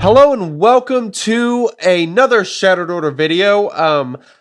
Hello and welcome to another Shattered Order video.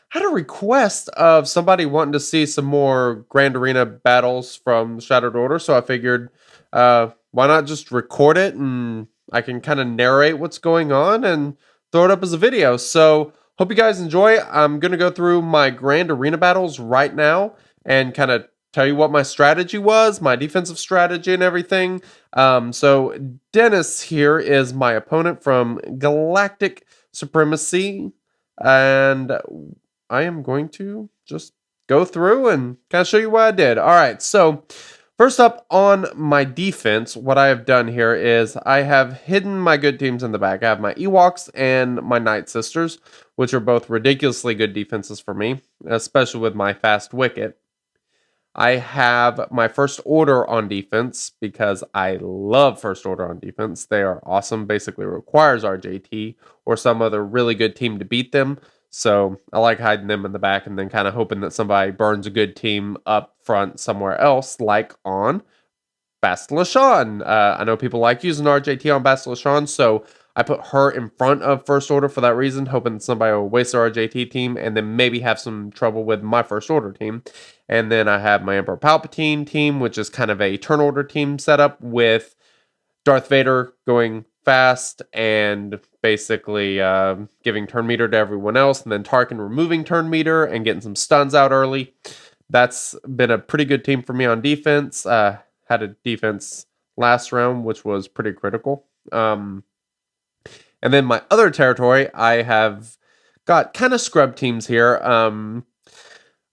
Had a request of somebody wanting to see some more Grand Arena battles from Shattered Order, so I figured, why not just record it and I can kind of narrate what's going on and throw it up as a video. So hope you guys enjoy. I'm gonna go through my Grand Arena battles right now and kind of tell you what my strategy was, my defensive strategy and everything. So Dennis here is my opponent from Galactic Supremacy, and I am going to just go through and kind of show you what I did. All right, so first up on my defense, what I have done here is I have hidden my good teams in the back. I have my Ewoks and my Nightsisters, which are both ridiculously good defenses for me, especially with my fast wicket. I have my first order on defense because I love first order on defense. They are awesome. Basically requires RJT or some other really good team to beat them. So I like hiding them in the back and then kind of hoping that somebody burns a good team up front somewhere else, like on Bastila. I know people like using RJT on Bastila, so I put her in front of first order for that reason, hoping that somebody will waste their RJT team and then maybe have some trouble with my first order team. And then I have my Emperor Palpatine team, which is kind of a turn order team setup with Darth Vader going fast and basically giving turn meter to everyone else, and then Tarkin removing turn meter and getting some stuns out early. That's been a pretty good team for me on defense. Had a defense last round, which was pretty critical. And then my other territory, I have got kind of scrub teams here.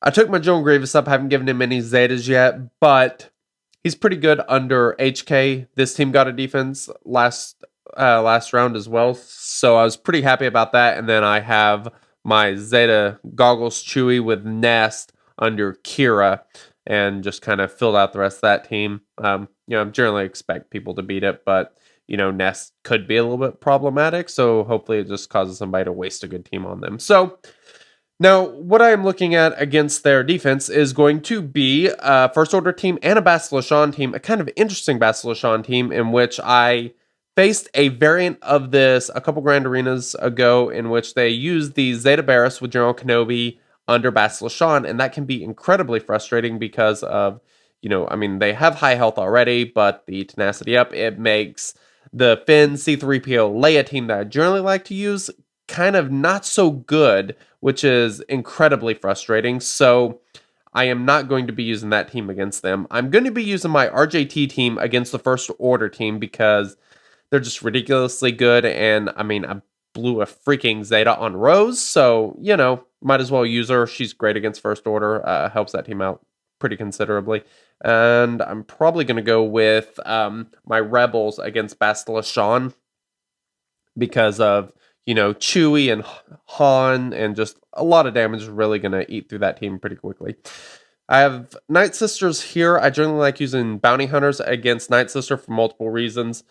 I took my Joan Grievous up, haven't given him any Zetas yet, but he's pretty good under HK. This team got a defense last round as well, so I was pretty happy about that. And then I have my Zeta Goggles Chewie with Nest under Kira, and just kind of filled out the rest of that team. I generally expect people to beat it, but Nest could be a little bit problematic, so hopefully it just causes somebody to waste a good team on them. So now, what I am looking at against their defense is going to be a First Order team and a Bastila team, a kind of interesting Bastila team in which I faced a variant of this a couple Grand Arenas ago in which they used the Zeta Barris with General Kenobi under Bastila, and that can be incredibly frustrating because of, they have high health already, but the tenacity up, it makes the Finn C-3PO Leia team that I generally like to use kind of not so good, which is incredibly frustrating. So I am not going to be using that team against them. I'm going to be using my RJT team against the First Order team because they're just ridiculously good. And I blew a freaking Zeta on Rose, so might as well use her. She's great against First Order. Helps that team out pretty considerably. And I'm probably going to go with my Rebels against Bastila because of Chewie and Han, and just a lot of damage is really going to eat through that team pretty quickly. I have Nightsisters here. I generally like using Bounty Hunters against Nightsister for multiple reasons.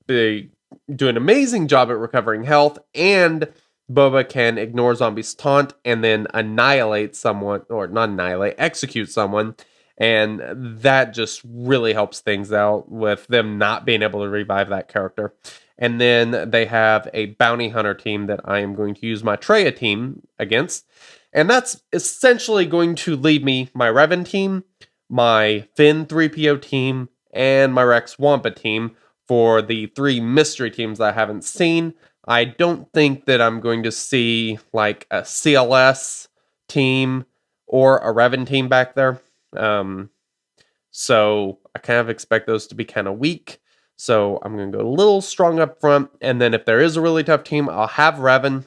They do an amazing job at recovering health, and Boba can ignore zombies' taunt and then annihilate someone, or not annihilate, execute someone, and that just really helps things out with them not being able to revive that character. And then they have a Bounty Hunter team that I am going to use my Traya team against. And that's essentially going to leave me my Revan team, my Finn 3PO team, and my Rex Wampa team for the three mystery teams that I haven't seen. I don't think that I'm going to see like a CLS team or a Revan team back there. So I kind of expect those to be kind of weak. So I'm going to go a little strong up front. And then if there is a really tough team, I'll have Revan.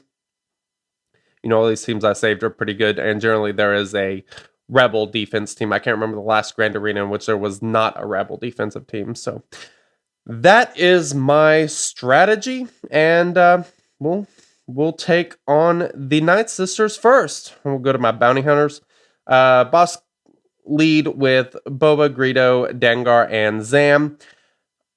All these teams I saved are pretty good. And generally there is a Rebel defense team. I can't remember the last Grand Arena in which there was not a Rebel defensive team. So that is my strategy. And we'll take on the Nightsisters first. We'll go to my Bounty Hunters. Boss lead with Boba, Greedo, Dengar, and Zam.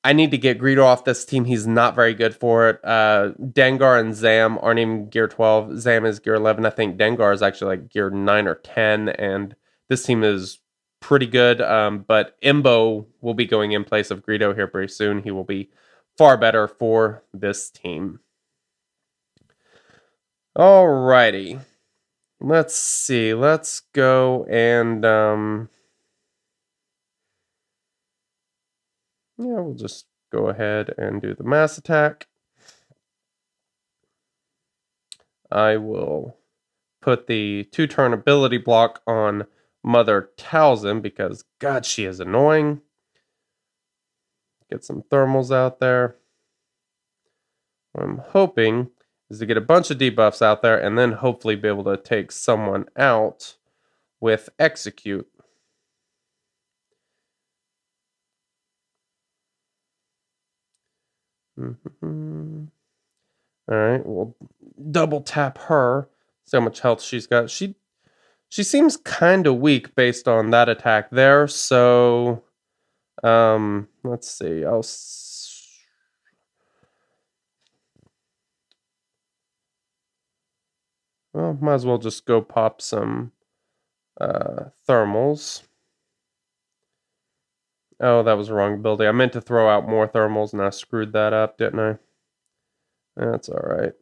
I need to get Greedo off this team. He's not very good for it. Dengar and Zam aren't even gear 12. Zam is gear 11. I think Dengar is actually like gear 9 or 10. And this team is pretty good. But Imbo will be going in place of Greedo here pretty soon. He will be far better for this team. Alrighty. Let's see. Let's go and yeah, we'll just go ahead and do the mass attack. I will put the 2-turn ability block on Mother Talzin because God, she is annoying. Get some thermals out there. What I'm hoping is to get a bunch of debuffs out there and then hopefully be able to take someone out with execute. Alright, we'll double tap her. See how much health she's got. She seems kind of weak based on that attack there, so let's see. Well, might as well just go pop some thermals. Oh, that was the wrong ability. I meant to throw out more thermals and I screwed that up, didn't I? That's alright.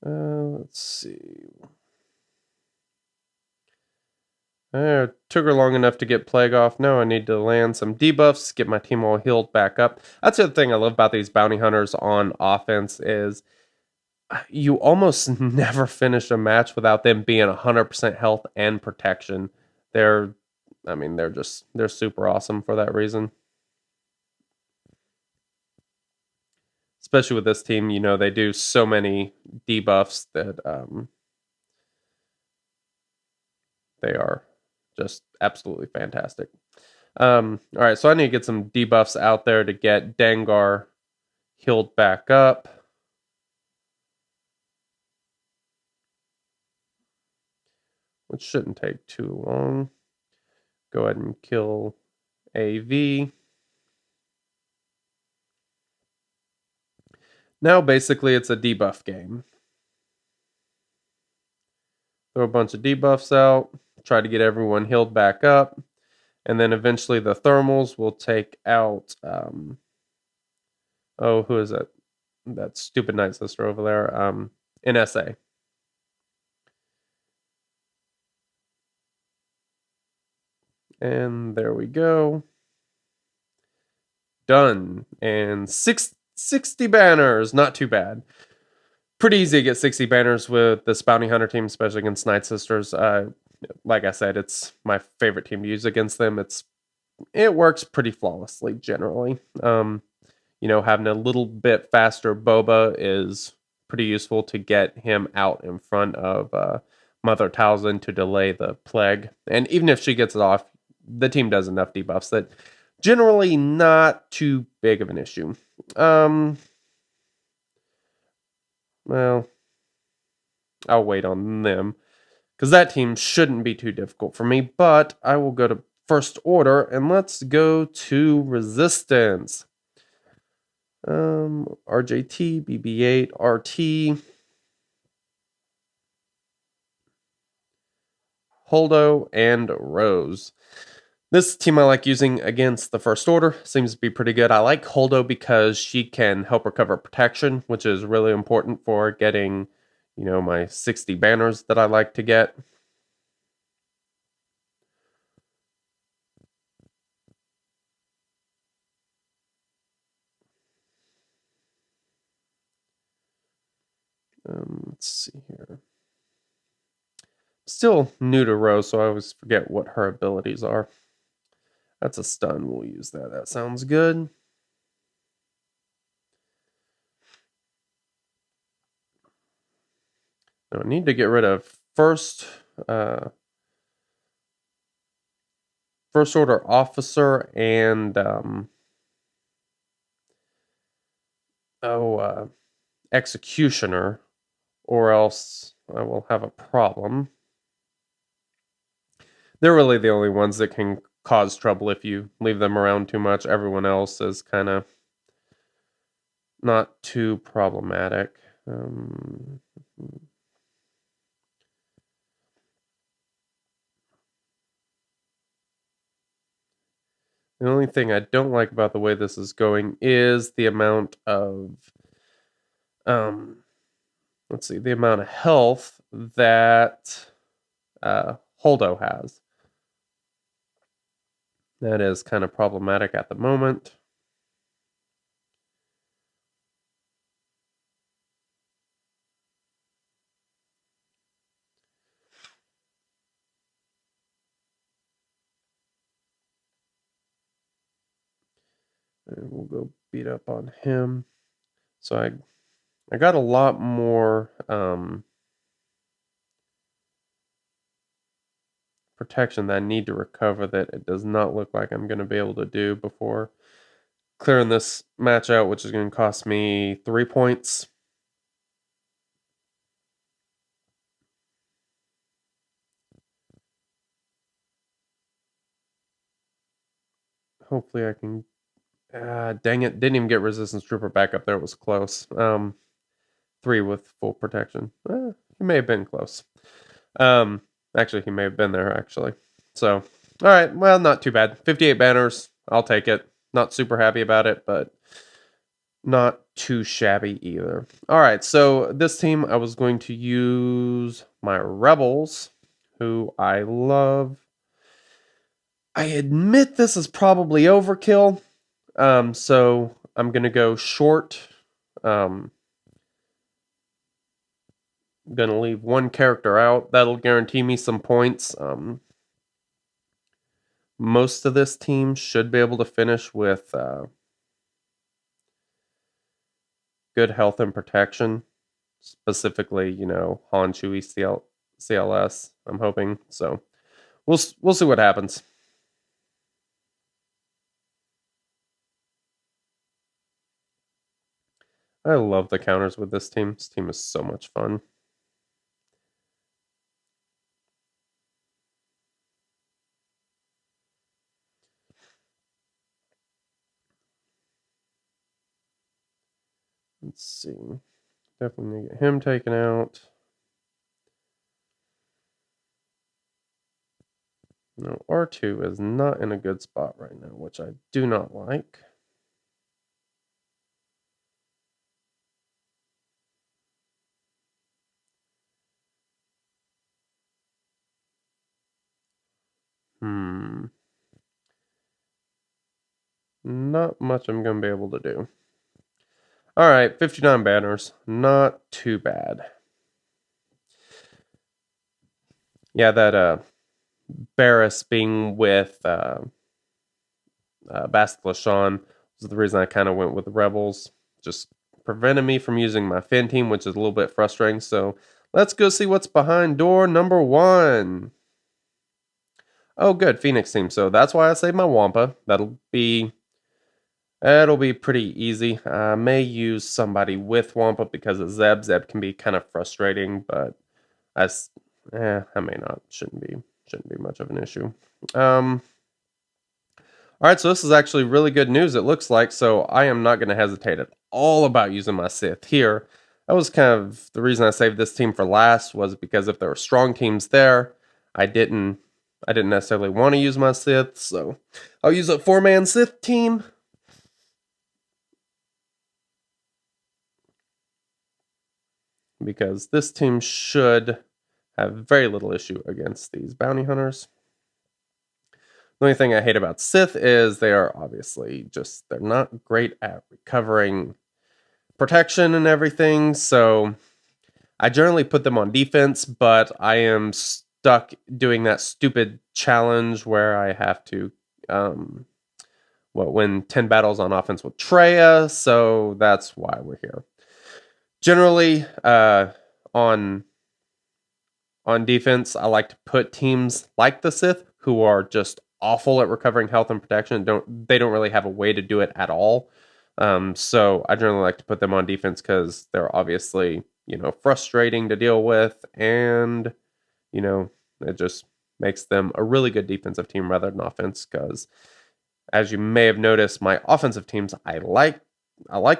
Let's see. Took her long enough to get Plague off. Now I need to land some debuffs, get my team all healed back up. That's the other thing I love about these bounty hunters on offense is you almost never finish a match without them being 100% health and protection. They're they're super awesome for that reason. Especially with this team, they do so many debuffs that they are just absolutely fantastic. All right, so I need to get some debuffs out there to get Dengar healed back up. Which shouldn't take too long. Go ahead and kill AV. Now basically it's a debuff game. Throw a bunch of debuffs out, try to get everyone healed back up, and then eventually the thermals will take out who is that? That stupid Nightsister over there. NSA. And there we go. Done. And 60 banners. Not too bad. Pretty easy to get 60 banners with this bounty hunter team, especially against Nightsisters. Like I said, it's my favorite team to use against them. It works pretty flawlessly generally. Having a little bit faster Boba is pretty useful to get him out in front of Mother Talzin to delay the plague. And even if she gets it off, the team does enough debuffs that generally not too big of an issue. Well, I'll wait on them because that team shouldn't be too difficult for me, but I will go to First Order and let's go to Resistance. RJT, BB-8, RT, Holdo, and Rose. This team I like using against the First Order. Seems to be pretty good. I like Holdo because she can help recover protection, which is really important for getting, my 60 banners that I like to get. Let's see here. Still new to Rose, so I always forget what her abilities are. That's a stun. We'll use that. That sounds good. Now I need to get rid of First Order officer and executioner, or else I will have a problem. They're really the only ones that can cause trouble if you leave them around too much. Everyone else is kind of not too problematic. The only thing I don't like about the way this is going is the amount of, let's see, the amount of health that Holdo has. That is kind of problematic at the moment. And we'll go beat up on him. So I got a lot more protection that I need to recover that it does not look like I'm going to be able to do before clearing this match out, which is going to cost me 3 points. Hopefully I can. Dang it! Didn't even get resistance trooper back up there. It was close. 3 with full protection. He may have been close. Actually, he may have been there. Actually, so all right. Well, not too bad. 58 banners. I'll take it. Not super happy about it, but not too shabby either. All right, so this team I was going to use my rebels, who I love. I admit this is probably overkill, so I'm gonna go short. I'm gonna leave one character out. That'll guarantee me some points. Most of this team should be able to finish with good health and protection. Specifically, Han, Chewie, CLS. I'm hoping so. We'll see what happens. I love the counters with this team. This team is so much fun. Let's see. Definitely need to get him taken out. No, R2 is not in a good spot right now, which I do not like. Not much I'm going to be able to do. All right, 59 banners. Not too bad. Yeah, that Barris being with Bastila Sean was the reason I kind of went with the Rebels. Just prevented me from using my Finn team, which is a little bit frustrating. So let's go see what's behind door number 1. Oh, good, Phoenix team. So that's why I saved my Wampa. That'll be pretty easy. I may use somebody with Wampa because of Zeb. Zeb can be kind of frustrating, but I may not. Shouldn't be much of an issue. All right, so this is actually really good news, it looks like, so I am not going to hesitate at all about using my Sith here. That was kind of the reason I saved this team for last, was because if there were strong teams there, I didn't necessarily want to use my Sith, so I'll use a 4-man Sith team. Because this team should have very little issue against these bounty hunters. The only thing I hate about Sith is they are obviously they're not great at recovering protection and everything, so I generally put them on defense, but I am stuck doing that stupid challenge where I have to win 10 battles on offense with Traya, so that's why we're here. Generally, on defense, I like to put teams like the Sith, who are just awful at recovering health and protection. They don't really have a way to do it at all. So I generally like to put them on defense because they're obviously, frustrating to deal with, and it just makes them a really good defensive team rather than offense. Because as you may have noticed, my offensive teams, I like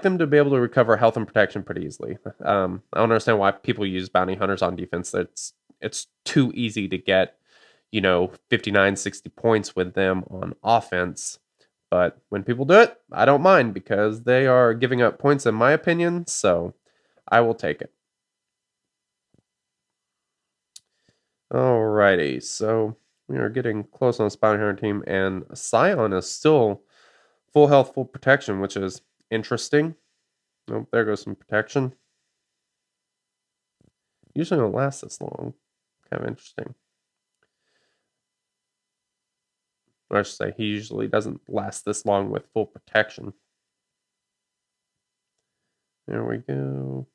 them to be able to recover health and protection pretty easily. I don't understand why people use bounty hunters on defense. It's too easy to get, 59, 60 points with them on offense But when people do it, I don't mind because they are giving up points in my opinion, so I will take it. Alrighty, so we are getting close on the Bounty Hunter team, and Scion is still full health, full protection, which is interesting. Oh, there goes some protection. Usually don't last this long. Kind of interesting. Or I should say, he usually doesn't last this long with full protection. There we go.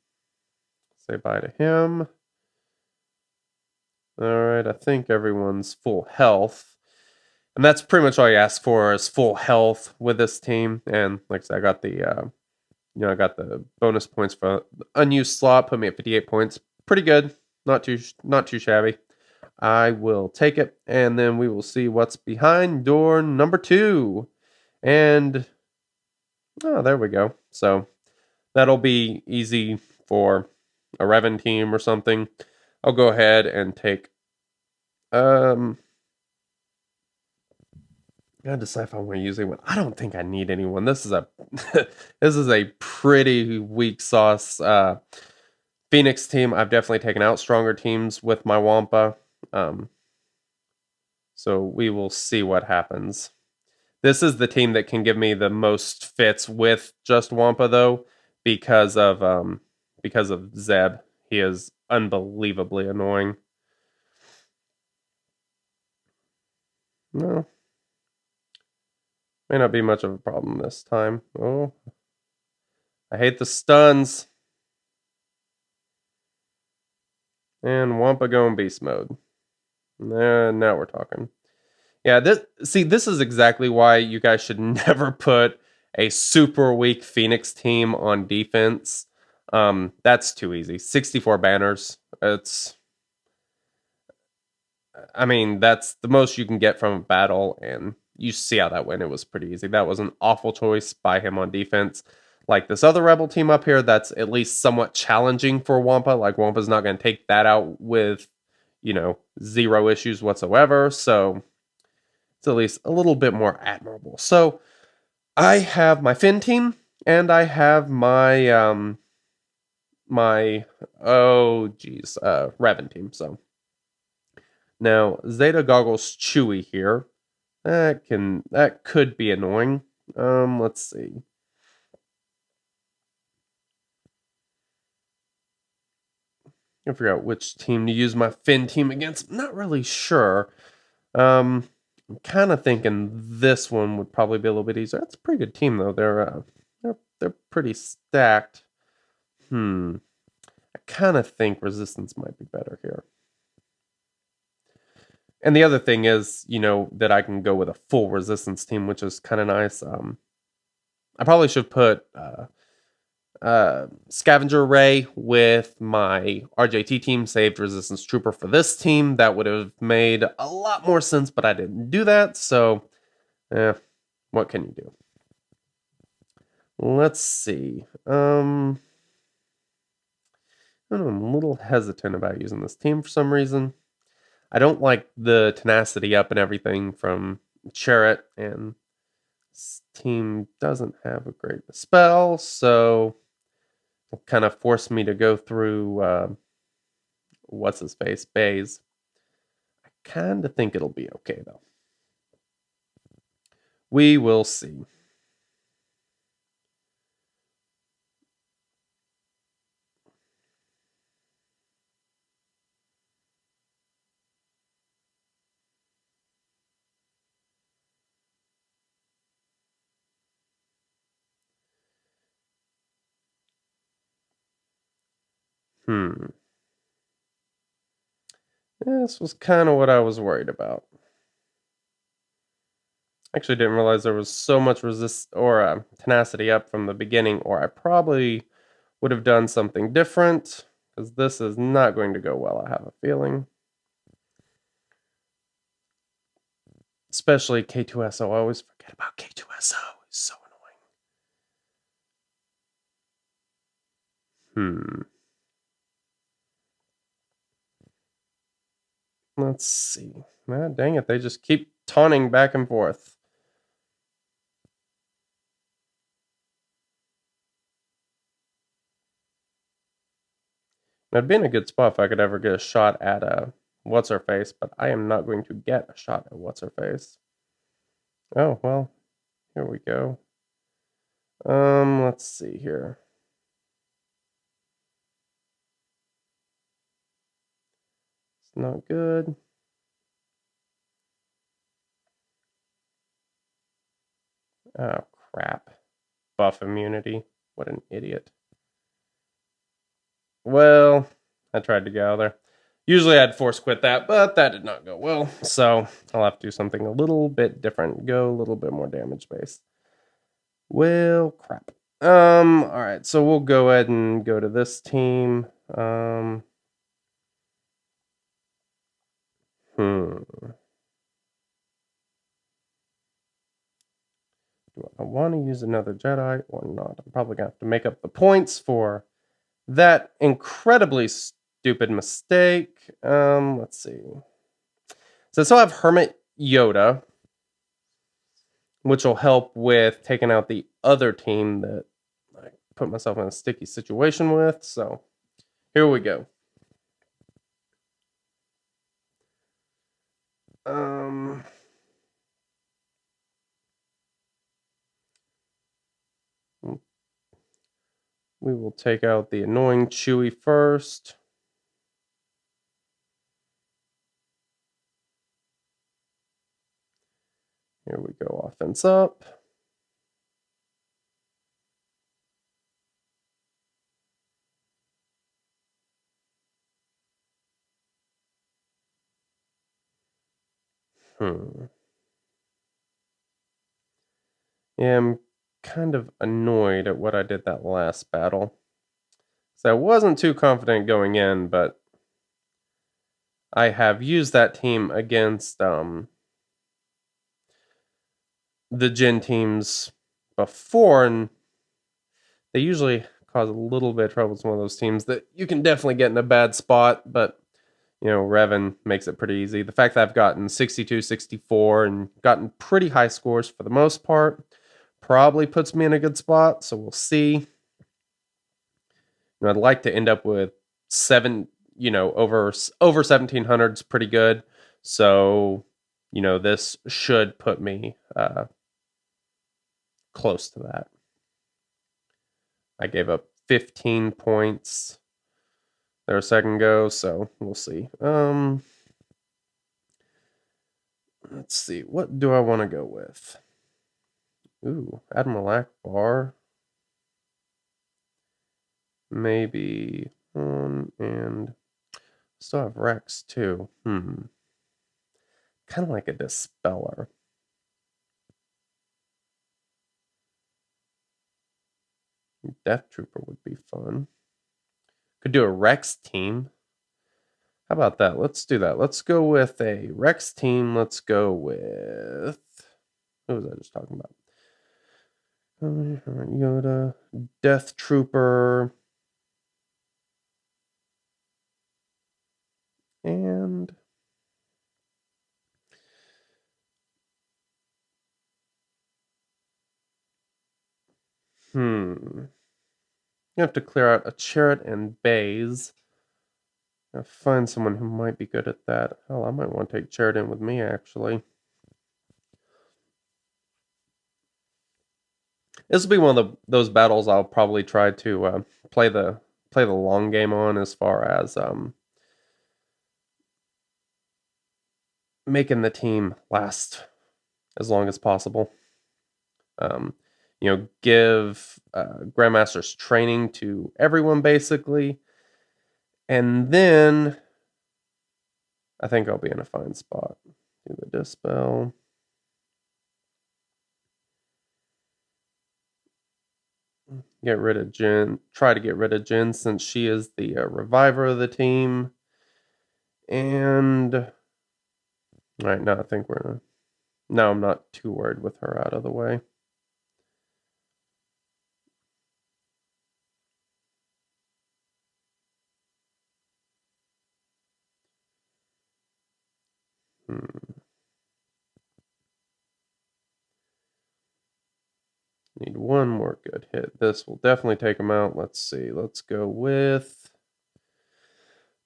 Say bye to him. Alright, I think everyone's full health. And that's pretty much all you ask for is full health with this team. And like I said, I got the I got the bonus points for unused slot, put me at 58 points. Pretty good. Not too shabby. I will take it, and then we will see what's behind door number 2. And oh, there we go. So that'll be easy for a Revan team or something. I'll go ahead and take gotta decide if I want to use anyone. I don't think I need anyone. This is a this is a pretty weak sauce Phoenix team. I've definitely taken out stronger teams with my Wampa. So we will see what happens. This is the team that can give me the most fits with just Wampa though, because of Zeb. He is unbelievably annoying. No. May not be much of a problem this time. Oh. I hate the stuns. And Wampa going beast mode. Now we're talking. Yeah, this is exactly why you guys should never put a super weak Phoenix team on defense. That's too easy. 64 banners. I mean, that's the most you can get from a battle, and you see how that went. It was pretty easy. That was an awful choice by him on defense. Like this other Rebel team up here, that's at least somewhat challenging for Wampa. Like Wampa's not going to take that out with, zero issues whatsoever. So it's at least a little bit more admirable. So I have my Finn team, and I have my Revan team. So now Zeta Goggles Chewy here. That could be annoying. Let's see. I figure out which team to use my Finn team against. I'm not really sure. I'm kind of thinking this one would probably be a little bit easier. That's a pretty good team though. They're pretty stacked. I kind of think resistance might be better here. And the other thing is, that I can go with a full resistance team, which is kind of nice. I probably should put Scavenger Ray with my RJT team, saved Resistance Trooper for this team. That would have made a lot more sense, but I didn't do that. So, what can you do? Let's see. I don't know, I'm a little hesitant about using this team for some reason. I don't like the tenacity up and everything from Chariot, and this team doesn't have a great spell, so it kind of forced me to go through what's his face, Baze. I kind of think it'll be okay though. We will see. This was kind of what I was worried about. Actually, didn't realize there was so much tenacity up from the beginning, or I probably would have done something different, because this is not going to go well, I have a feeling. Especially K2SO. I always forget about K2SO. It's so annoying. Let's see. Dang it, they just keep taunting back and forth. It'd be in a good spot if I could ever get a shot at what's-her-face, but I am not going to get a shot at what's-her-face. Oh, well, here we go. Let's see here. It's not good. Oh, crap. Buff immunity. What an idiot. Well, I tried to get out of there. Usually I'd force quit that, but that did not go well. So I'll have to do something a little bit different. Go a little bit more damage based. Well, crap. Alright, so we'll go ahead and go to this team. Do I want to use another Jedi or not? I'm probably going to have to make up the points for that incredibly stupid mistake. Let's see. So I still have Hermit Yoda, which will help with taking out the other team that I put myself in a sticky situation with. So here we go. We will take out the annoying Chewie first. Here we go, offense up. Yeah, I'm kind of annoyed at what I did that last battle. So I wasn't too confident going in, but I have used that team against the Jin teams before, and they usually cause a little bit of trouble. It's one of those teams that you can definitely get in a bad spot, but Revan makes it pretty easy. The fact that I've gotten 62, 64, and gotten pretty high scores for the most part probably puts me in a good spot, so we'll see. I'd like to end up with over 1700 is pretty good. So, this should put me close to that. I gave up 15 points there a second ago, so we'll see. Let's see. What do I want to go with? Ooh, Admiral Akbar. Maybe and still have Rex too. Kind of like a Dispeller. Death Trooper would be fun. Could do a Rex team. How about that? Let's do that. Let's go with a Rex team. Let's go with... Who was I just talking about? Yoda, Death Trooper, and... You have to clear out a Chirrut and Baze. I'll find someone who might be good at that. Hell, I might want to take Chirrut in with me, actually. This will be one of those battles I'll probably try to play the long game on, as far as making the team last as long as possible. Give Grandmaster's training to everyone, basically. And then I think I'll be in a fine spot. Do the Dispel. Get rid of Jin. Try to get rid of Jin, since she is the reviver of the team. And... Alright, now I think we're gonna... Now I'm not too worried with her out of the way. Need one more good hit. This will definitely take him out. Let's see. Let's go with...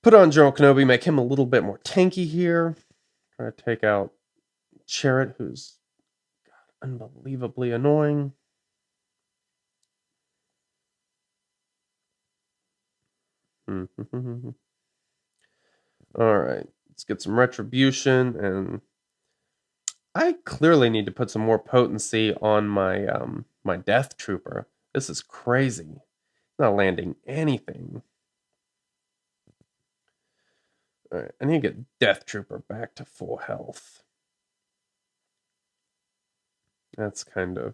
Put on General Kenobi, make him a little bit more tanky here. Try to take out Chariot, who's unbelievably annoying. All right, let's get some retribution, and I clearly need to put some more potency on my my Death Trooper. This is crazy. Not landing anything. All right, I need to get Death Trooper back to full health. That's kind of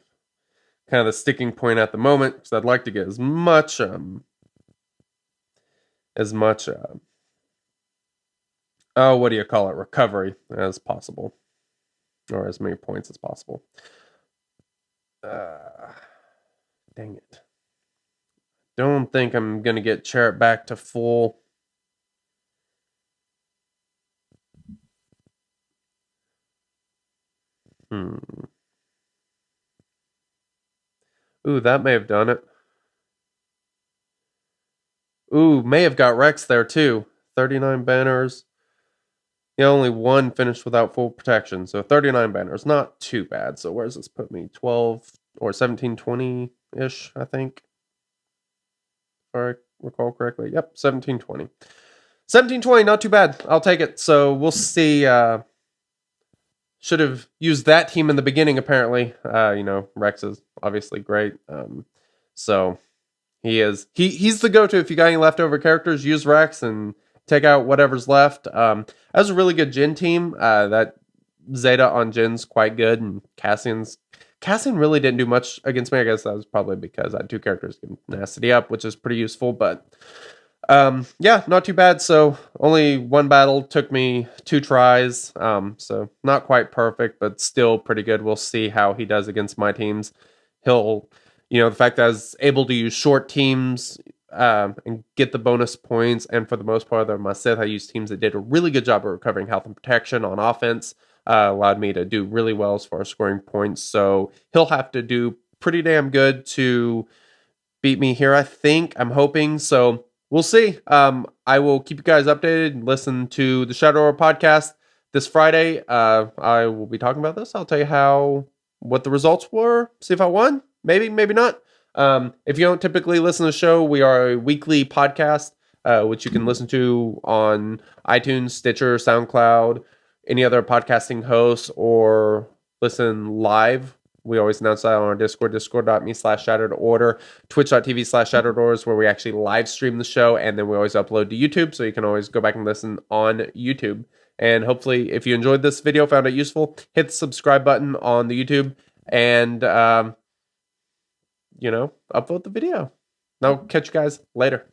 the sticking point at the moment, because I'd like to get as much what do you call it, recovery as possible, or as many points as possible. Dang it. Don't think I'm gonna get Chariot back to full. Ooh, that may have done it. Ooh, may have got Rex there too. 39 banners. Yeah, only one finished without full protection. So 39 banners, not too bad. So where does this put me? 12 or 1720-ish, I think. If I recall correctly. Yep, 1720. 1720, not too bad. I'll take it. So we'll see. Should have used that team in the beginning, apparently. Rex is obviously great. So he's the go-to. If you got any leftover characters, use Rex and take out whatever's left. That was a really good Jin team. That Zeta on Jin's quite good, and Cassian really didn't do much against me. I guess that was probably because I had two characters getting nasty up, which is pretty useful, but yeah, not too bad. So only one battle, took me 2 tries. So not quite perfect, but still pretty good. We'll see how he does against my teams. He'll, the fact that I was able to use short teams and get the bonus points, and for the most part of my Sith, I used teams that did a really good job of recovering health and protection on offense. Allowed me to do really well as far as scoring points. So he'll have to do pretty damn good to beat me here, I think. I'm hoping. So we'll see. I will keep you guys updated and listen to the Shadow War podcast this Friday. I will be talking about this. I'll tell you what the results were. See if I won. Maybe, maybe not. If you don't typically listen to the show, we are a weekly podcast, which you can listen to on iTunes, Stitcher, SoundCloud, any other podcasting hosts, or listen live. We always announce that on our Discord, discord.me/shatteredorder, twitch.tv/shatteredorder is where we actually live stream the show, and then we always upload to YouTube, so you can always go back and listen on YouTube. And hopefully, if you enjoyed this video, found it useful, hit the subscribe button on the YouTube, and upload the video. I'll catch you guys later.